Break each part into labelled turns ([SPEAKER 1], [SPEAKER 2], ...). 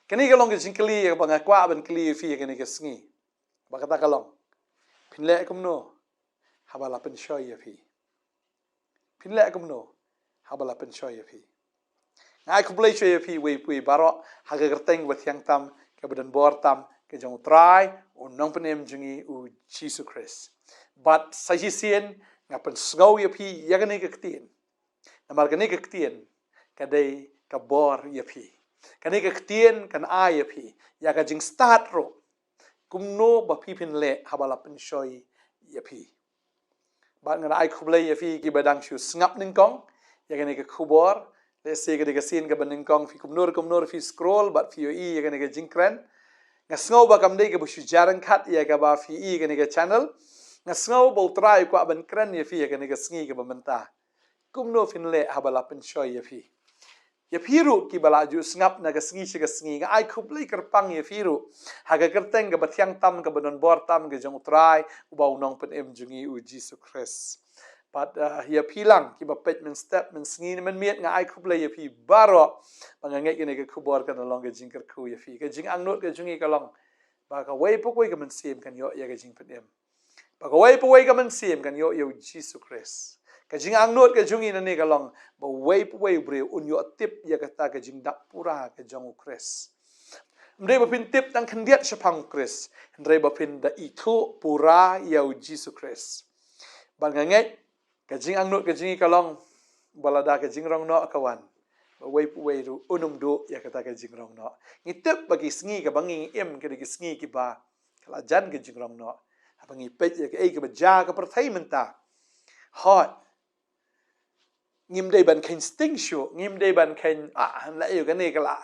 [SPEAKER 1] Kani kalong ke jingkeli ka bangakwa ban keli fi kani ke sngi. Bakata kalong. Pinle kumno. Habala penshoi fi. Pinle kumno. Habala penshoi fi. Ngai kublai shoi fi we pui baro haga gerteng bat yang tam ke badan bor tam ke jong try o nongpenem jungi u Jesus Christ. But sajisien ngapen sngau ya fi yagane ke ktien. Namar gane ke ktien kadai ka bor ya fi. Kani ke ktien kan ai ya fi ya ka jing start ro. Kumno ba pi pin le habala penshoi ya fi. Ba ngana ai kublai ya fi ki badang shu ngap ning kong yagane ke khubor. Let's say ke sin ke baning kong fi kumnor fi scroll but fi i yagane ke jingkren. Ngasngau ba kam dei ke bu shu jarang khat ya ka ba fi i yagane ke channel. Ngasngau ba utrai kwa ban kren ya fi yagane ke sngi ke ba menta. Kumno fin le habala penshoi ya fi. Ya firu ki balaju sngap na gasngi ga ai khublai kerpang ya firu haga kerteng ga batyang tam ga banon bor tam ga jong trai ubau nong pen em jungi u Jesus Christ but ya pilang ki ba pet men step men sngi men miet nga ai khublai ya fi baro bangangai ke ne ga khubor kan long ga jingker khu ya fi ga jing angnot ga jungi ka long ba ka wei pokoi ga men sim kan yo ya ga jing pen em ba ka wei pokoi ga men sim kan yo Jesus Christ kajing angnot ke jungi na ni kalong ba way bre unyo tip ya kata kajing dak pura ke jong Kris. Mdre ba pin tip tang khandiat shapang Kris. Mdre ba pin da itu pura ya Jesus Kris. Ban nganget kajing angnot kajing kalong balada kajing rong no kawan. Ba way ru unum do ya kata kajing rong no. Ngitip bagi sngi ka bangi em ke sngi ki ba kala jan kajing rong no. Abangi pet ya ke ai ke ba ja ka perthai menta. Hot ngim dei ban khen sting show ngim dei ban khen la yu ka ne kala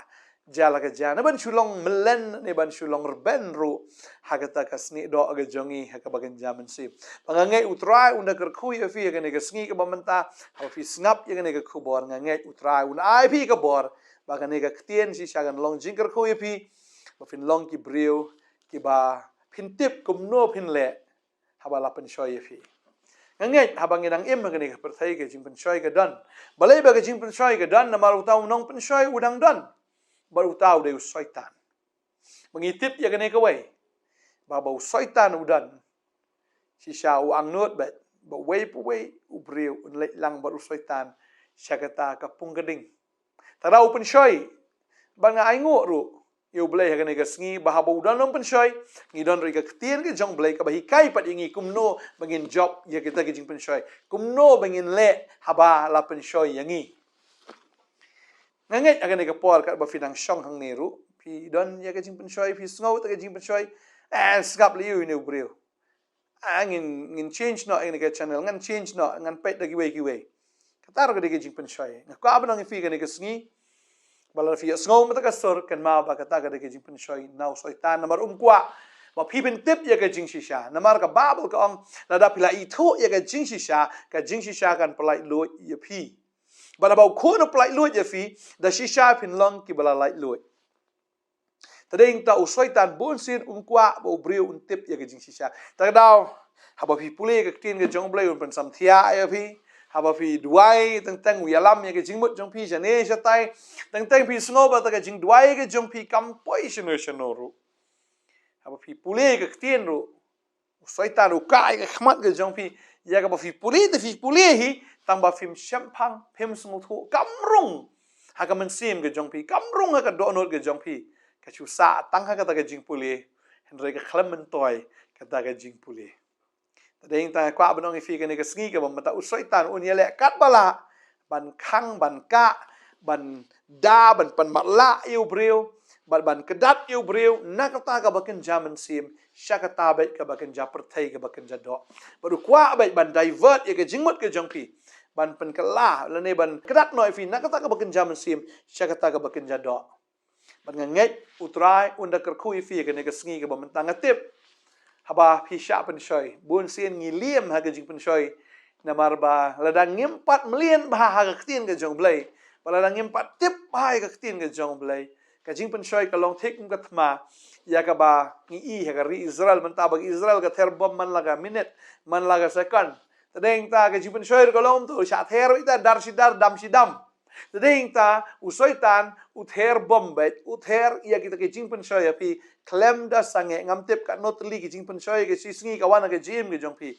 [SPEAKER 1] jala ka jana ban shulong melen ne ban shulong rben ru hagata ka sni do ga jongi ha ka bagan jaman si pangangai utrai unda ker khu ya fi ka ne ka sngi ka bamenta ha fi snap ya ne ka khubor ngangai utrai un ai fi ka bor ba ka ne ka ktien si shagan long jing ker khu ya fi ba fin long ki breu ki ba phin tip kum no phin le ha ba la pen shoi ya fi nganget habang inang im ngani ka perthai ke jingpynshoi ka dan balai ba ke jingpynshoi ka dan na maru tau nongpynshoi udang dan baru tau de soitan mengitip ya kene ka wei ba bau soitan udan si sha u angnot bet ba wei pu wei u breu un leit lang baru soitan syakata ka pungkeding tarau penshoi ba nga ai ngo ru yêu blay ha kane ka sngi ba ba udan long penshoi ngi don ri ka ktien ke jong blay ka ba hikai pat ingi kumno bangin job ya kita ke jing penshoi kumno bangin le haba la penshoi yangi nganget agane ka por ka ba finang shong hang neru pi don ya ke jing penshoi pi sngo ta ke jing penshoi skap li yu ne breu ngin change no ngin ka channel ngan change no ngan pet da ki we katar ka ke jing penshoi ka abang fi ka ne ka sngi Balar fi sngo mata ka sor kan ma ba kata ka de jing penshoi nau soitan namar kwa ba pipin tip ya ka jing shisha namar ka babel ka ong la da pila itu ya ka jing shisha kan pelai lo ya pi bala ba ko no pelai lo ya fi da shisha pin long ki bala lai lo tadeng ta soitan bon sin kwa ba breu un tip ya ka jing shisha ta daw ha ba pi pule ka tin ka jong blai un pen sam thia ya pi haba fi duai teng wialam ya ke jingmut jong pi jane shatai teng pi sngoba ta ke jing duai ke jong pi kam poi shnoru haba fi pule ke ktien ru soitan ru kai ke khmat ke jong pi ya ka ba fi pule hi tang ba phim shampang phim sngu thu kamrung ha ka men sim ke jong pi kamrung ha ka do not ke jong pi ka chu sa tang ha ka ta ke jing pule henre ke khlam men toy ka ta ke jing pule Ding ta kwa banong ifi ka ne ka sngi ka bamata usoitan un yele kat bala ban khang ban ka ban da ban pan matla yêu breu ban kedat yêu breu nakata ka bakin jaman sim syakata bet ka bakin ja perthai ka bakin ja do baru kwa bet ban divert ya ka jingmut ka jongpi ban pen kala lane ban kedat no ifi nakata ka bakin jaman sim syakata ka bakin ja do ban nganget utrai unda kerku ifi ka ne ka sngi ka bamata ngatip haba pisha penshoi bun sien ngiliem ha gajing penshoi namar ba ladang ngimpat melien ba ha ktien ke jong blai ba ladang ngimpat tip ba ha ktien ke jong blai gajing penshoi ka long thek ka thma ya ka ba ngi ha ka ri Israel menta ba Israel ka ther bom man laga minute man laga second tadeng ta gajing penshoi ka long tu sha ther ita dar sidar dam sidam Tading ta usoitan uther bombet uther ya kita ke jingpynshoi api klem da sange ngamtip ka notli ke jingpynshoi ke sisngi kawan ke jim ke jong pi.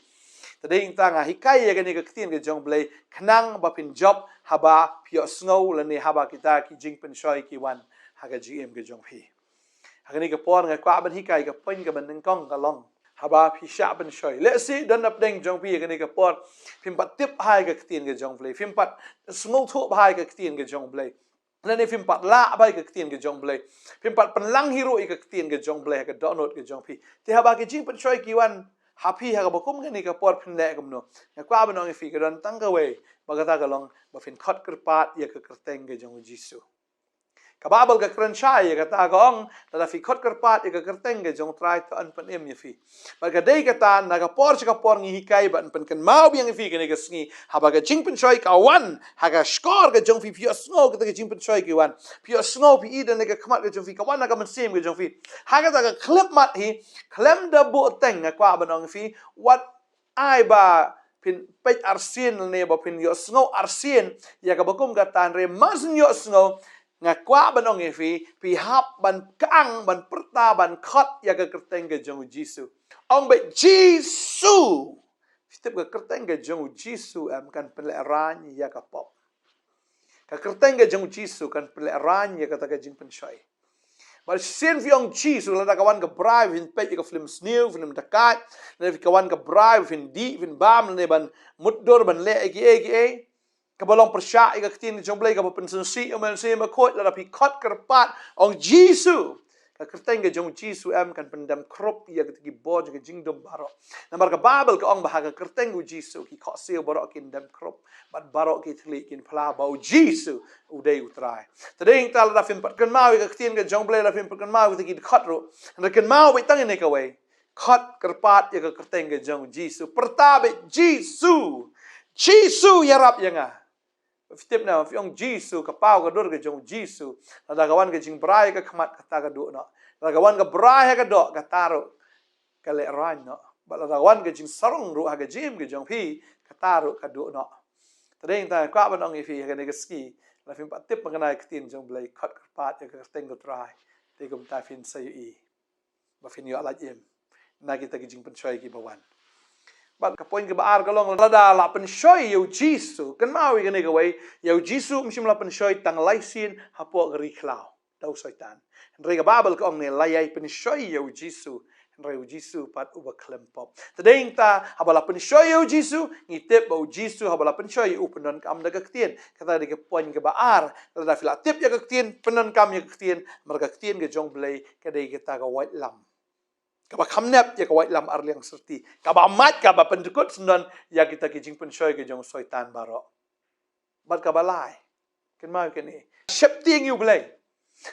[SPEAKER 1] Tading ta nga hikai ya ke ni ke ktien ke jong blai knang bapin job haba pio snow lani haba kita ki jingpynshoi ki wan haga gm ke jong pi. Haga ni ke por nga kwa ban hikai ke pen ke ban kong ka long. Haba pi sha ben shoi let's see dan up deng jong pi ke ni ke por phim pat tip hai ke ktien ke jong blai phim pat smol thu hai ke ktien ke jong blai la ni phim pat la bai ke ktien ke jong blai phim pat penlang hero ke ktien ke jong blai ke download ke jong pi ti haba ke jing pen shoi ki wan happy ha ba kum ke ni ke por phin le kum no ya kwa ban ong fi ke dan tang ka we ba ka ta ka long ba phin khot ker pat ya ke kerteng ke jong jisu kababal ka krenchai ka ta gong la fi khot kerpat ka kerteng ke jong trai to an pan em ye fi ba ka dei ka ta na ka por ngi hikai ban pan kan mau biang fi ke ne ka sngi ha ba ka jingpynshoi ka wan ha ka skor ka jong fi pio snow ka jingpynshoi ki wan pio snow pi ida ne ka khamat ka jong fi ka wan na ka man sim ka jong fi ha ka ta ka clip mat hi klem da bo teng ka kwa ban ong fi what ai ba pin pej arsien ne ba pin yo snow arsien ya ka bakum ka tan re mas yo snow ngakwa banong efi pi hap ban kang ban perta ban khot ya ka kerteng ke jong jisu ong be jisu step ka kerteng ke jong jisu am kan pele ran ya ka pop ka kerteng ke jong jisu kan pele ran ya ka ta ka jingpynshoi but sin fi ong jisu la da kawan ka bribe in pe ka film snew film dakat na fi kawan ka bribe in di in bam ne ban mudor ban le eki kabalong persya ika ktien jong blai ka pensensi amen se ma khot la pi khot kerpat ong jisu ka kerteng ke jong jisu am kan pendam krop ya ki bod ke jingdom baro namar ka babel ka ong bahaga kerteng u jisu ki khot se baro kin dam krop bat baro ki thli kin phla ba u jisu u dei utrai tadeng tal da fim pat kan mau ka ktien ke jong blai la fim pat kan mau ki khot ro na kan mau bi tang ne ka we khot kerpat ya ka kerteng ke jong jisu pertabe jisu jisu yarap yanga Fitip na fiong jisu ka pau ka dur ka jong jisu la gawan ka jing brai ka khamat ka ta ka du no la gawan ka brai ka do ka taro ka le ran no ba la gawan ka jing sarong ru ha ka jim ka jong pi ka taro ka du no tadeng ta kwa ban ong ifi ka ne ka ski la fim pat tip ka na ka tin jong blai khat ka pat ka teng ka trai te kum ta fin sa yi ba fin yo la jem na kita ki jing penshoi ki bawan But kapoin ke baar kalong lada la penshoi yo jisu kan mau ke ne ka wei yo jisu msim la penshoi tang laisin hapo gri klau dau soitan re ka babel ka ong ne layai penshoi yo jisu re jisu pat uba klempop tadeng ta habala penshoi yo jisu ngitep ba jisu habala penshoi upenon kam da kaktien kata de ke poin ke baar lada fila tip ya kaktien penon kam ya kaktien mar kaktien ke jong blai ka de ke ta ka white lam Kaba kamnep ya kawai lam arliang serti. Kaba amat kaba pendekut sendan ya kita ki jingpynshoi ke jong soitan baro. Bat kaba lai. Ken mau ken ni. Shep ting you blai.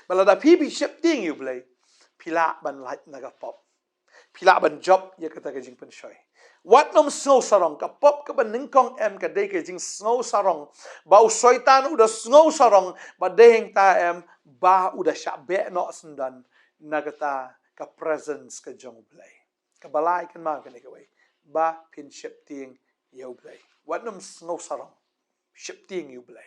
[SPEAKER 1] Balada pipi shep ting you blai. Pila ban light naga pop. Pila ban job ya kita ke jingpynshoi. Wat nom snow sarong ka pop ka ban ningkong em ka dei ke jing snow sarong. Bau soitan udah snow sarong ba deheng ta em ba udah syabe no sendan nagata ka presence ka jong blai ka balai kan ma kan ikawai ba pin ship ting yo blai wat nam snow sarong ship ting yo blai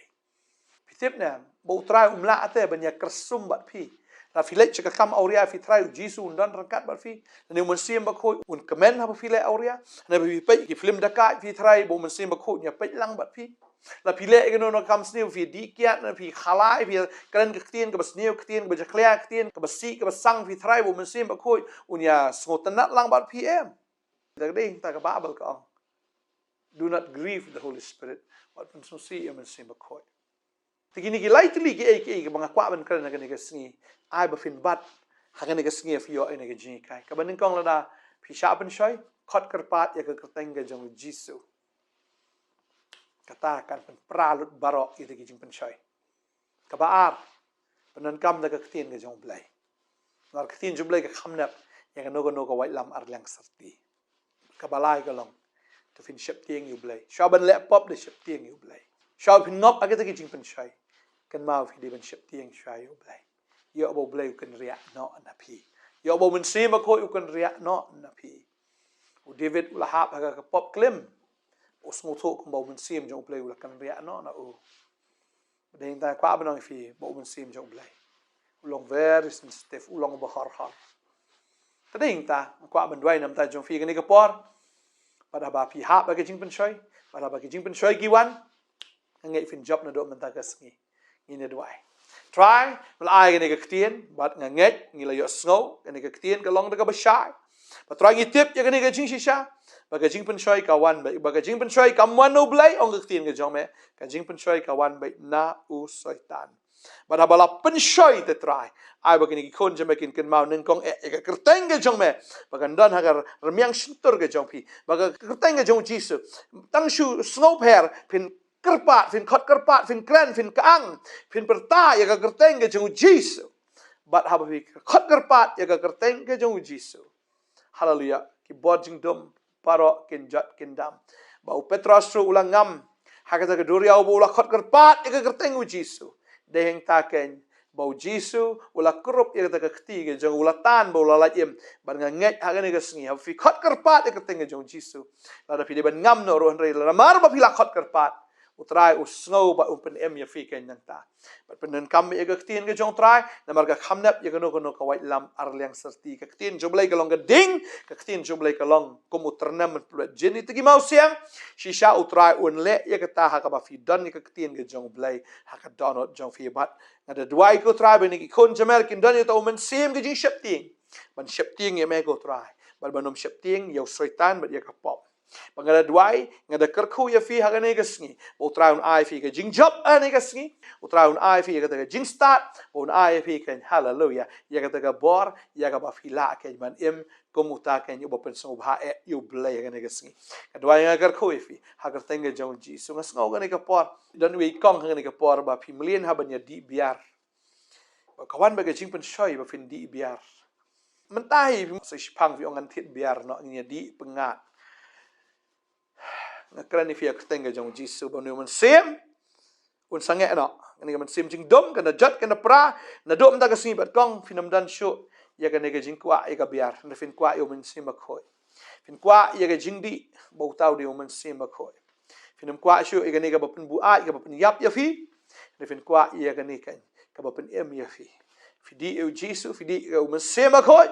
[SPEAKER 1] pitip na bo trai la ate banya kersum bat pi la filet chaka kam auria fi trai jisu undan rangkat bat fi ne mun sim ba khoi un kemen ha fi le auria na bi pe ki film dakat fi trai bo mun sim ba khoi nya pe lang bat pi la pile ke no kam sniu fi di kiat na fi khalai fi kren ke tien ke basniu ke tien ke jaklia ke tien ke basi ke basang fi trai bo mun sim ba khoi unya sngotanat lang bat pm da ding ta ka babel ka do not grieve the holy spirit wat pun so si mun sim ba khoi tigini ki lightly ke banga kwa ban kren na ke sngi ai ba fin bat ha ke sngi fi yo ene ke jing kai ka ban kong la da fi sha ban shoi khot kerpat ya ke kerteng ke jong jisu katakan pralut barok itu ki jingpynshoi kabaar penan kam da ka ktien ke jong blai nar ktien jong blai ka khamnap ya ka no white lam arlang sarti kabalai ka long to fin ship tieng you blai shaban le pop de ship tieng you blai shab hin ngop agata ki jingpynshoi kan mau fi de ship tieng shai you blai yo bo blai kan ria no na pi yo bo mun sim ko you kan ria no na pi u david ulahap ka pop klim usngo tho ko mun sim jong play ula kan ria no na u Ding ta kwa benong fi bo mun sim jong blai. Ulong very sensitive ulong bahar har. Tading ta kwa ben dwai nam ta jong fi gani ka por. Pada ba pi ha ba ke jingpynshoi, pada ba ke jingpynshoi giwan. Ngai fin job na do man ta ka sngi. Ngin dwai. Try mal ai gani ka ktien bat ngai ngila yo snow gani ka ktien ka long da ka ba shai. Ba try ngi tip ya gani ka jing shisha. Ba ka jingpynshoi ka wan ba ka jingpynshoi ka wan no blai ong ka ktien ka jong me. Ka jingpynshoi ka wan ba na u soitan. But habala penshoi te try. Ai ba kini kon jame kin kin mau ning kong ka kerteng ke jong me. Ba kan don hagar remiang shintur ke jong pi. Ba ka kerteng ke jong jisu. Tang shu snow pair pin kerpat fin khot kerpat fin kren fin kaang fin perta ya ka kerteng ke jong jisu. But haba pi khot kerpat ya ka kerteng ke jong jisu. Hallelujah. Ki bod jing dum paro kin jot kin dam. Ba u Petros ru ulang ngam. Hakata ka duria u ula khot kerpat ya ka kerteng u jisu. Deheng taken bau jisu ula kerup ya kata keti ke jong ula tan bau la laim ban nget hagane ke sngi ha fi khot kerpat ya kata ke jong jisu la da fi de ban ngam no ro hre la mar ba fi la khot kerpat utrai usngau ba umpen em ya fi ken nang ta bat penen kam ya ke tin ke jong trai na mar ka khamnap ya kono kono ka wait lam arliang serti ke tin joblai ka long ke ding ke tin joblai ka long kum uternam plut jeni tigi mau siang shisha utrai un le ya kata ha ka ba fi don ya ke tin ke jong blai ha ka donot jong fi bat ngada duai ko trai beni ki kon jamel kin don ya to men sim ke jing shepting ban shepting ya me ko trai ban banom shepting ya soitan bat ya ka pop Pangada duai ngada kerku ya fi hagane gasngi utraun ai fi ka jing job ane gasngi utraun ai fi ka jing start un ai fi kan hallelujah ya ka bor ya ka ba fila ka man im komuta kan yu bopen so ba e yu blay hagane gasngi duai ngada kerku fi hagar tenga jong ji so ngasngo gane ka por don wi kong hagane ka por ba fi million habanya di biar ba kawan ba ka jingpynshoi ba fin di biar mentai so pang fi ongan tit biar no nya di pengat kerana fi ak tenga jong jisu ba nu man sim un sange no ngani man sim jing dom kana jat kana pra na dom ta ka sing bat kong finam dan shu ya ka nega jing kwa ya ka biar na fin kwa yo man sim khoi fin kwa ya ka jing di bo tau di man sim khoi finam kwa shu ya ka nega ba pen bu a ya ba pen yap ya fi na fin kwa ya ka ni kan ka ba pen em ya fi di eu jisu fi di man sim khoi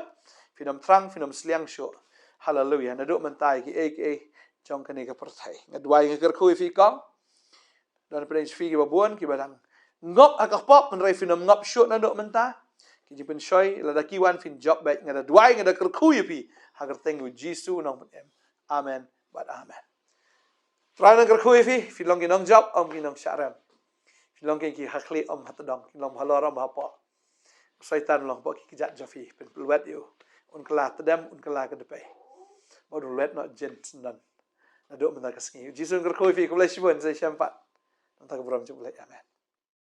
[SPEAKER 1] finam trang finam sliang shu hallelujah na do man tai ki e trong cái này cái perthai ngadwai ngar khui fi kong dan prince fi ba buon ki badang ngop ak pop men rai finam ngop shot na do menta ki jingpynshoi la da kiwan fin job ba ngadwai ngada khui fi hagar tengu jisu nong em amen but amen trai ngar khui fi long ki nong job om ki nong sharam fi long ki hakli om hatadong ki long halora ba pa saitan long ba ki jat jafi pen pelwet yo un kala tadam un kala ka depai modul wet not gent nan Aduk mentak kesini. Jisun kerkoi fi kublai shibun saya syampat. Mentak beram cuba amen.